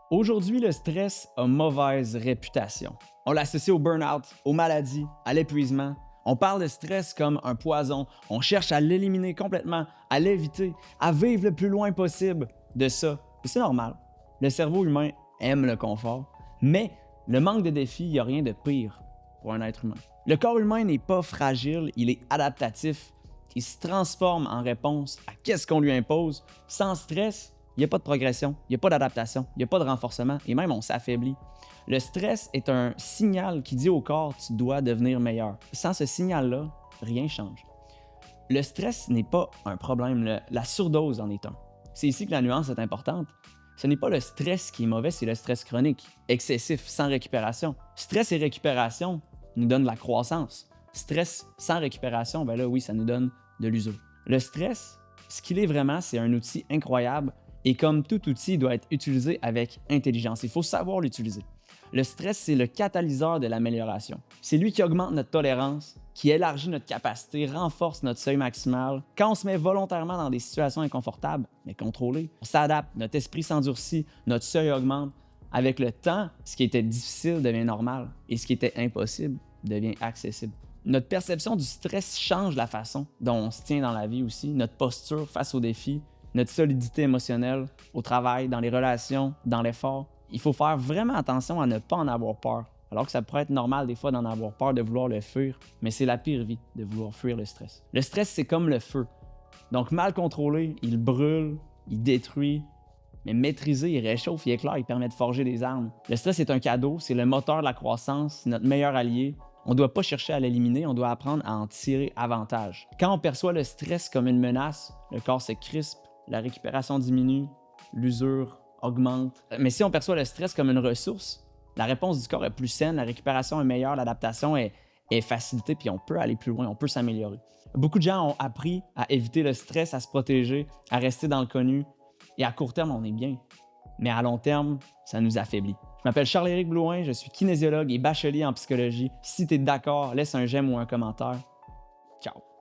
Aujourd'hui, le stress a mauvaise réputation. On l'associe au burn-out, aux maladies, à l'épuisement. On parle de stress comme un poison. On cherche à l'éliminer complètement, à l'éviter, à vivre le plus loin possible de ça. Et c'est normal. Le cerveau humain aime le confort, mais le manque de défis, il n'y a rien de pire pour un être humain. Le corps humain n'est pas fragile, il est adaptatif. Il se transforme en réponse à qu'est-ce qu'on lui impose. Sans stress, il n'y a pas de progression, il n'y a pas d'adaptation, il n'y a pas de renforcement et même on s'affaiblit. Le stress est un signal qui dit au corps tu dois devenir meilleur. Sans ce signal-là, rien ne change. Le stress n'est pas un problème, la surdose en est un. C'est ici que la nuance est importante. Ce n'est pas le stress qui est mauvais, c'est le stress chronique, excessif, sans récupération. Stress et récupération nous donnent de la croissance. Stress sans récupération, ben là oui, ça nous donne de l'usure. Le stress, ce qu'il est vraiment, c'est un outil incroyable et comme tout outil, il doit être utilisé avec intelligence. Il faut savoir l'utiliser. Le stress, c'est le catalyseur de l'amélioration. C'est lui qui augmente notre tolérance, qui élargit notre capacité, renforce notre seuil maximal. Quand on se met volontairement dans des situations inconfortables, mais contrôlées, on s'adapte, notre esprit s'endurcit, notre seuil augmente. Avec le temps, ce qui était difficile devient normal et ce qui était impossible devient accessible. Notre perception du stress change la façon dont on se tient dans la vie aussi, notre posture face aux défis, notre solidité émotionnelle au travail, dans les relations, dans l'effort. Il faut faire vraiment attention à ne pas en avoir peur. Alors que ça pourrait être normal des fois d'en avoir peur, de vouloir le fuir, mais c'est la pire vie de vouloir fuir le stress. Le stress, c'est comme le feu. Donc mal contrôlé, il brûle, il détruit, mais maîtrisé, il réchauffe, il éclaire, il permet de forger des armes. Le stress est un cadeau, c'est le moteur de la croissance, c'est notre meilleur allié. On ne doit pas chercher à l'éliminer, on doit apprendre à en tirer avantage. Quand on perçoit le stress comme une menace, le corps se crispe, la récupération diminue, l'usure augmente. Mais si on perçoit le stress comme une ressource, la réponse du corps est plus saine, la récupération est meilleure, l'adaptation est facilitée, puis on peut aller plus loin, on peut s'améliorer. Beaucoup de gens ont appris à éviter le stress, à se protéger, à rester dans le connu. Et à court terme, on est bien. Mais à long terme, ça nous affaiblit. Je m'appelle Charles-Éric Blouin, je suis kinésiologue et bachelier en psychologie. Si tu es d'accord, laisse un j'aime ou un commentaire. Ciao!